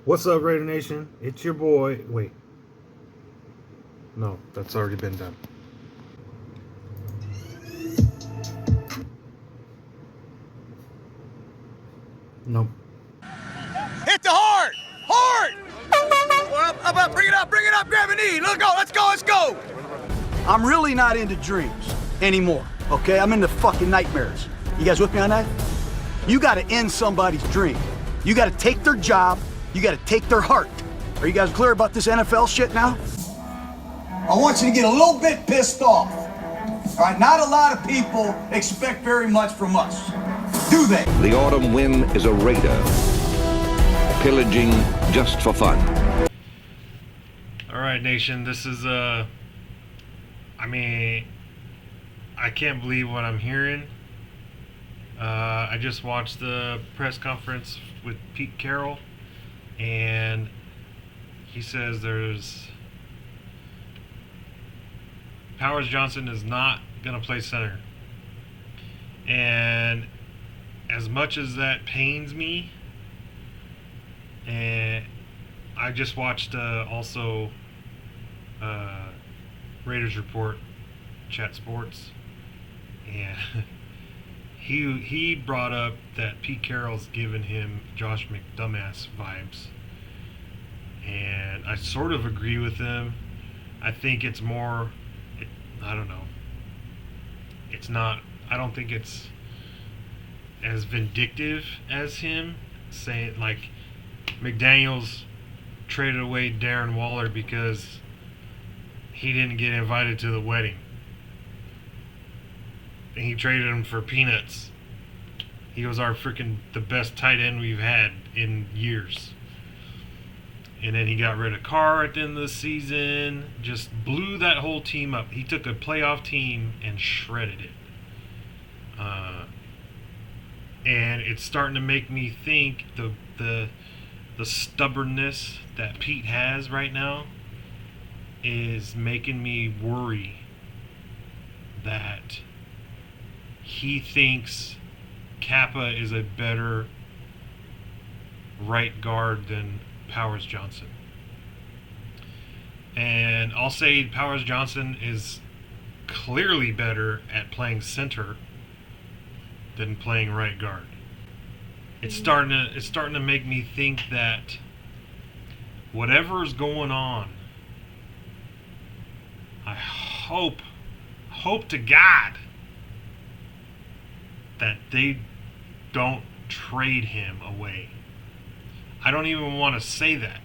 What's up, Raider Nation? It's your boy. Wait. No, that's already been done. Nope. Hit the heart! Heart! Well, how about bring it up, grab a knee. Let's go. I'm really not into dreams anymore, okay? I'm into fucking nightmares. You guys with me on that? You gotta end somebody's dream. You gotta take their job. You gotta take their heart. Are you guys clear about this NFL shit now? I want you to get a little bit pissed off. All right, not a lot of people expect very much from us. Do they? The autumn wind is a raider, pillaging just for fun. All right, nation, this is I can't believe what I'm hearing. I just watched the press conference with Pete Carroll, and he says Powers Johnson is not going to play center. And as much as that pains me, and I just watched also Raiders Report, Chat Sports, and he brought up that Pete Carroll's given him Josh McDumbass vibes, and I sort of agree with him. I think it's more, I don't know. It's not. I don't think it's as vindictive as him saying, like, McDaniels traded away Darren Waller because he didn't get invited to the wedding. And he traded him for peanuts. He was our the best tight end we've had in years. And then he got rid of Carr at the end of the season. Just blew that whole team up. He took a playoff team and shredded it. And it's starting to make me think the stubbornness that Pete has right now is making me worry that he thinks Kappa is a better right guard than Powers Johnson. And I'll say Powers Johnson is clearly better at playing center than playing right guard. It's starting to make me think that whatever is going on, I hope to God that they don't trade him away. I don't even want to say that.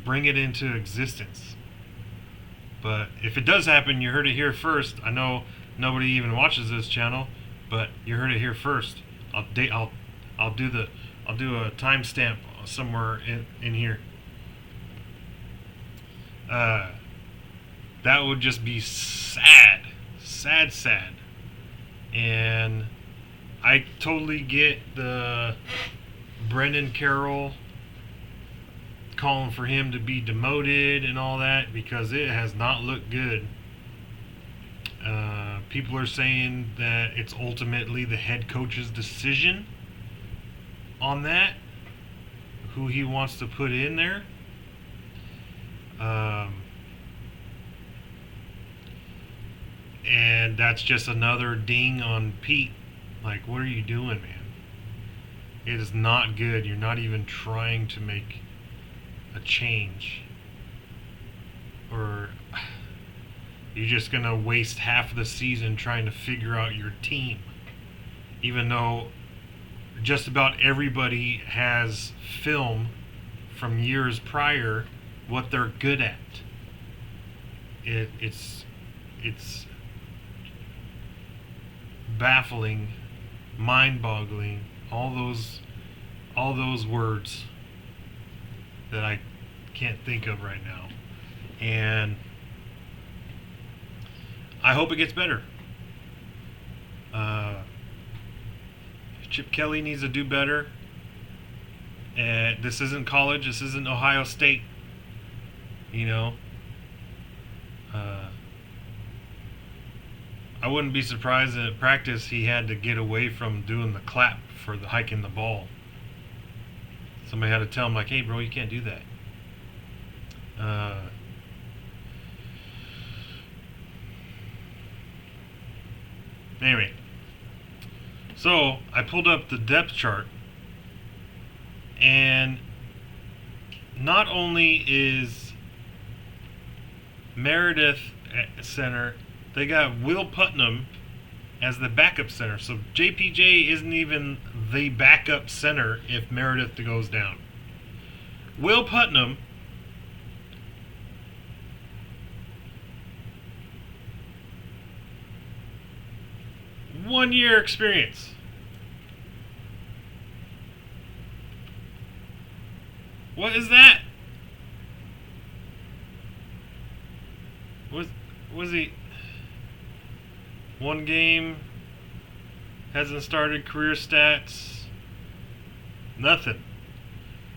Bring it into existence. But if it does happen, you heard it here first. I know nobody even watches this channel, but you heard it here first. I'll do a timestamp somewhere in here. That would just be sad. And I totally get the Brendan Carroll calling for him to be demoted and all that, because it has not looked good. People are saying that it's ultimately the head coach's decision on that, who he wants to put in there. And that's just another ding on Pete. Like, what are you doing, man? It is not good. You're not even trying to make a change. Or you're just going to waste half of the season trying to figure out your team. Even though just about everybody has film from years prior what they're good at. It's baffling, mind-boggling, all those words that I can't think of right now. And I hope it gets better. Chip Kelly needs to do better. This isn't college. This isn't Ohio State. You know. I wouldn't be surprised that at practice he had to get away from doing the clap for the hiking the ball. Somebody had to tell him, like, hey, bro, you can't do that. Anyway, so I pulled up the depth chart, and not only is Meredith at center, they got Will Putnam as the backup center. So JPJ isn't even the backup center if Meredith goes down. Will Putnam one-year experience. What is that? Was he one game? Hasn't started. Career stats. Nothing.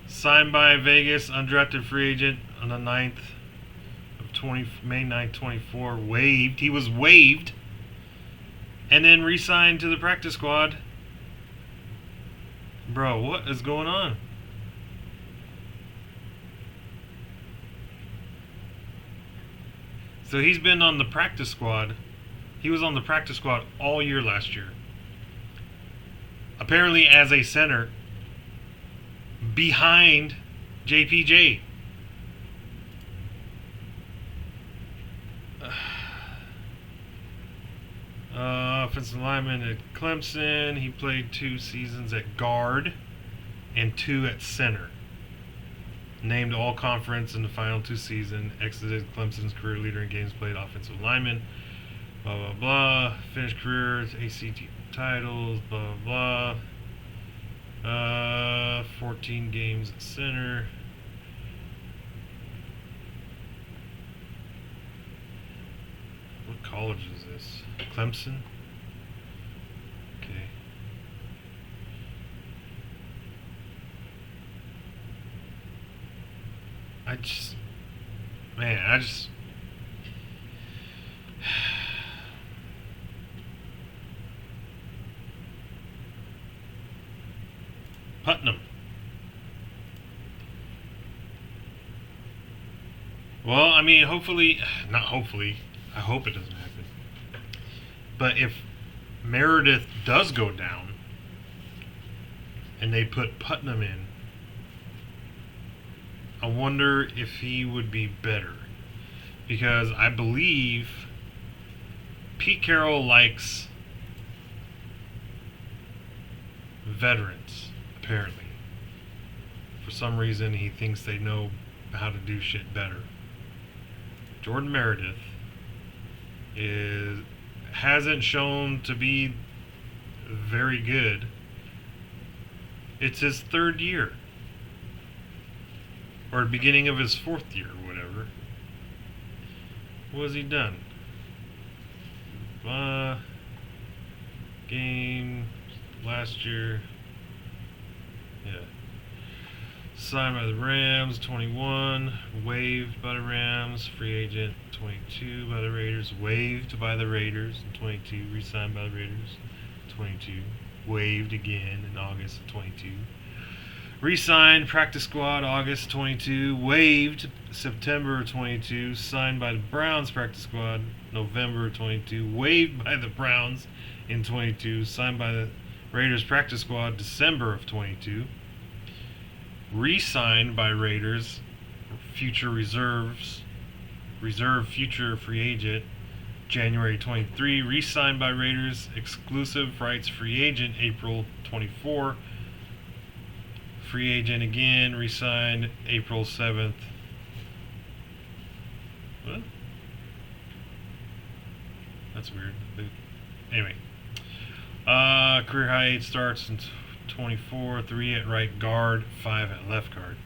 Signed by Vegas, undrafted free agent on the 9th of May 9th, 24. Waived. He was waived. And then re-signed to the practice squad. Bro, what is going on? So he's been on the practice squad. He was on the practice squad all year last year. Apparently as a center behind JPJ. Offensive lineman at Clemson. He played 2 seasons at guard and 2 at center. Named all conference in the final 2 seasons. Exited Clemson's career leader in games played offensive lineman. Blah, blah, blah. Finished career ACT titles. Blah, blah, blah. 14 games at center. What college is this? Clemson? Okay. I just Putnam. Well, I mean, not hopefully, I hope it doesn't happen. But if Meredith does go down and they put Putnam in, I wonder if he would be better. Because I believe Pete Carroll likes veterans, apparently. For some reason, he thinks they know how to do shit better. Jordan Meredith hasn't shown to be very good. It's his 3rd year. Or beginning of his 4th year, or whatever. What has he done? Game last year. Yeah. Signed by the Rams, 21. Waived by the Rams. Free agent, 22 by the Raiders. Waived by the Raiders in 22. Re-signed by the Raiders, 22. Waived again in August of 22. Re-signed practice squad August 22. Waived September 22. Signed by the Browns practice squad November 22. Waived by the Browns in 22. Signed by the Raiders practice squad December of 22. Re-signed by Raiders future reserve future free agent January 23. Re-signed by Raiders exclusive rights free agent April 24. Free agent again, re-signed April 7th. What? That's weird. Anyway. Career high 8 starts in 24, 3 at right guard, 5 at left guard.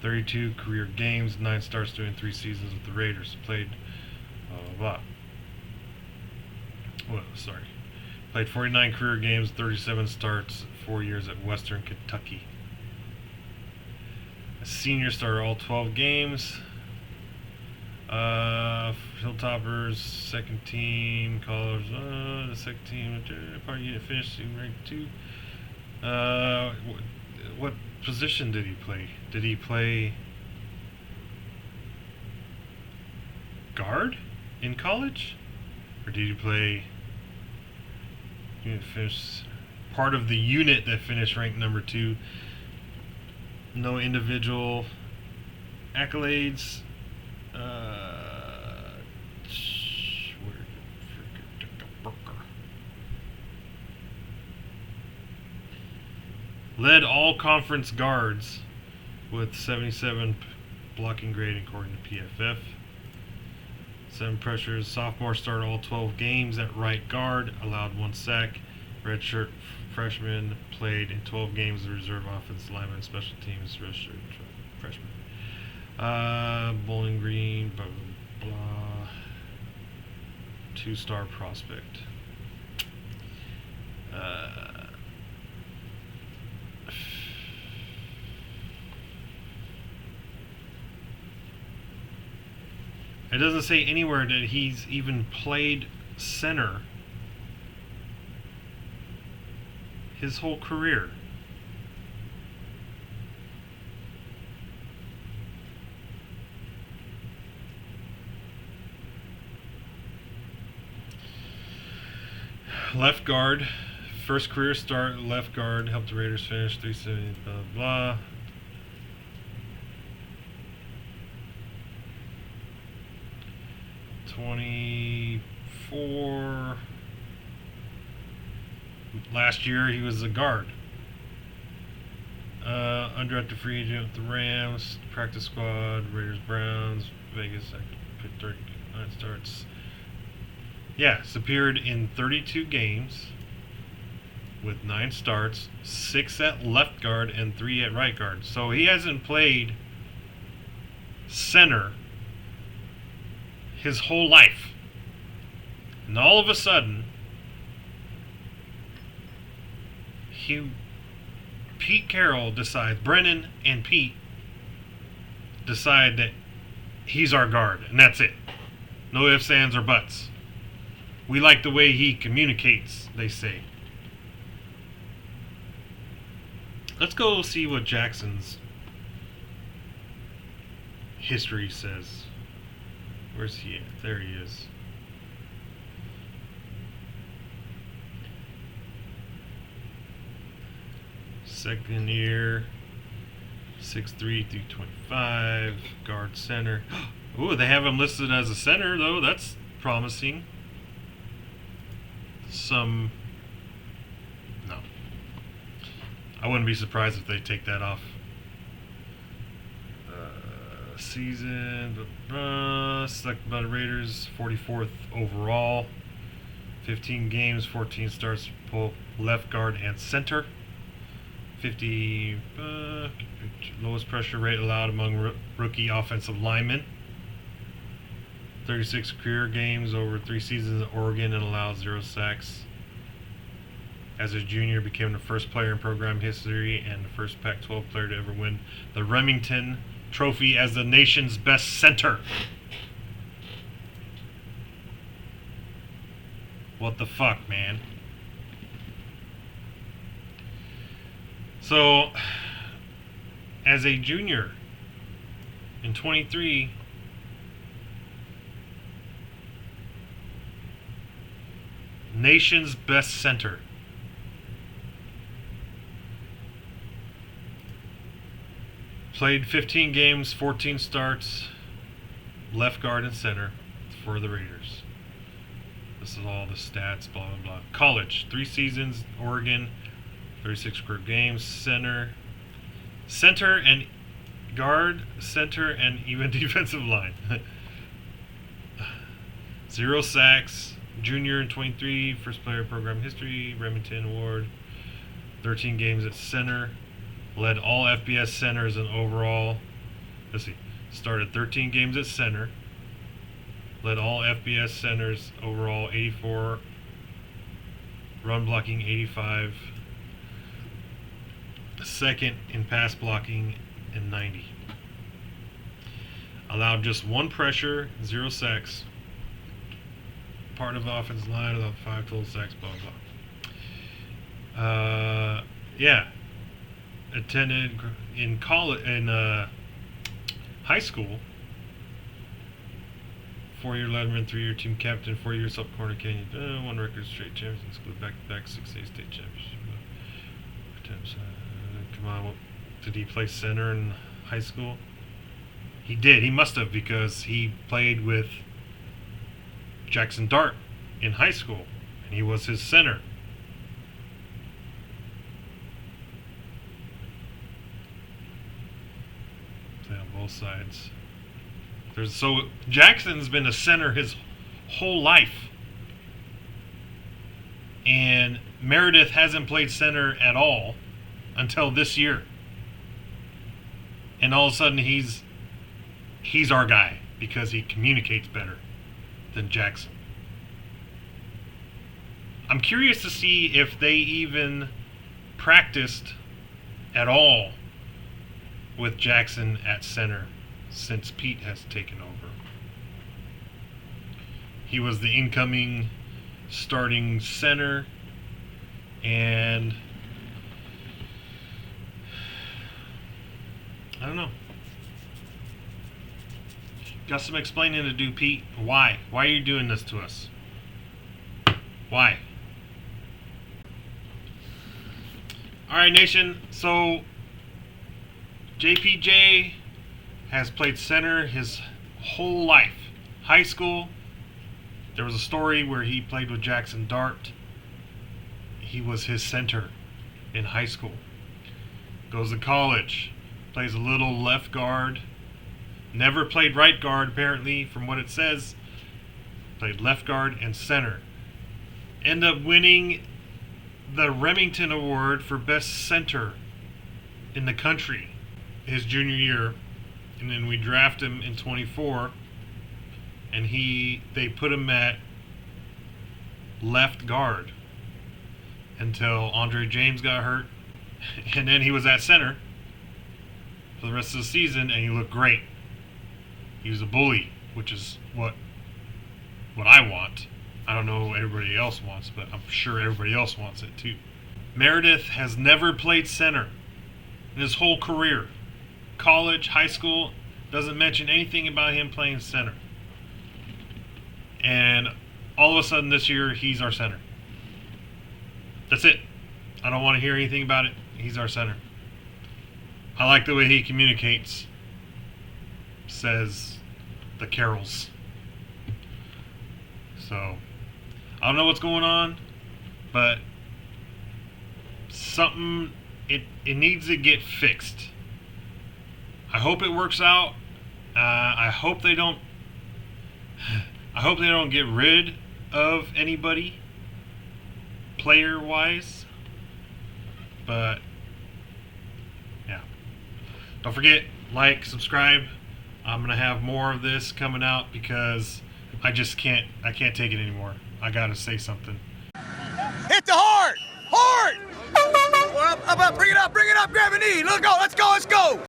32 career games, 9 starts during 3 seasons with the Raiders. Played, Played 49 career games, 37 starts, 4 years at Western Kentucky. Senior started all 12 games. Hilltoppers, second team, college, the second team, part unit finished in rank 2. What position did he play? Did he play guard in college? Or did he play finish part of the unit that finished ranked number 2? No individual accolades. Led all conference guards with 77 blocking grade according to PFF. 7 pressures. Sophomore started all 12 games at right guard. Allowed 1 sack. Redshirt freshman played in 12 games as a reserve offensive lineman, special teams, redshirt freshman. Bowling Green, blah, blah, blah. 2-star prospect. It doesn't say anywhere that he's even played center his whole career. Left guard, first career start, left guard, helped the Raiders finish 370, blah, blah. '24. Last year he was a guard. Undrafted free agent with the Rams, practice squad, Raiders, Browns, Vegas, Pittsburgh, 9 starts. Yes, appeared in 32 games with 9 starts, 6 at left guard and 3 at right guard. So he hasn't played center his whole life. And all of a sudden, Pete Carroll decides, Brennan and Pete decide that he's our guard, and that's it. No ifs, ands, or buts. We like the way he communicates, they say. Let's go see what Jackson's history says. Where's he at? There he is. Second year, 6'3", 325, guard center. Ooh, they have him listed as a center, though. That's promising. No. I wouldn't be surprised if they take that off. Season, selected by the Raiders, 44th overall. 15 games, 14 starts, both left guard and center. 50 lowest pressure rate allowed among rookie offensive linemen. 36 career games over 3 seasons at Oregon and allowed 0 sacks. As a junior, became the first player in program history and the first Pac-12 player to ever win the Remington Trophy as the nation's best center. What the fuck, man? So, as a junior in 23, nation's best center. Played 15 games, 14 starts, left guard and center for the Raiders. This is all the stats, blah, blah, blah. College, 3 seasons, Oregon, 36 career games, center and guard, center, and even defensive line. 0 sacks, junior in 23, first player program history, Remington Award, 13 games at center, led all FBS centers and overall, started 13 games at center, led all FBS centers overall, 84, run blocking 85, second in pass blocking and 90. Allowed just 1 pressure, 0 sacks. Part of the offensive line, allowed 5 total sacks, blah, blah. Yeah. attended in college, in high school. 4-year letterman, 3-year team captain, 4 years up corner Canyon. 1 record straight champions, include back-to-back 6A state championship. Come on, did he play center in high school? He did. He must have, because he played with Jackson Dart in high school, and he was his center. Play on both sides. So Jackson's been a center his whole life, and Meredith hasn't played center at all until this year, and all of a sudden he's our guy because he communicates better than Jackson. I'm curious to see if they even practiced at all with Jackson at center since Pete has taken over. He was the incoming starting center, and I don't know. Got some explaining to do, Pete. Why? Why are you doing this to us? Why? Alright, nation. So JPJ has played center his whole life. High school, there was a story where he played with Jackson Dart. He was his center in high school. Goes to college, plays a little left guard. Never played right guard, apparently, from what it says. Played left guard and center. End up winning the Remington Award for best center in the country his junior year. And then we draft him in 24, and they put him at left guard until Andre James got hurt, and then he was at center for the rest of the season, and he looked great. He was a bully, which is what I want. I don't know what everybody else wants, but I'm sure everybody else wants it too. Meredith has never played center in his whole career. College, high school, doesn't mention anything about him playing center. And all of a sudden this year, he's our center. That's it. I don't want to hear anything about it. He's our center. I like the way he communicates, says the Carrolls. So, I don't know what's going on, but something, it needs to get fixed. I hope it works out. I hope they don't get rid of anybody player wise. But yeah. Don't forget, like, subscribe. I'm gonna have more of this coming out because I can't take it anymore. I gotta say something. Hit the heart! Heart! Well, bring it up, grab a knee. Let's go.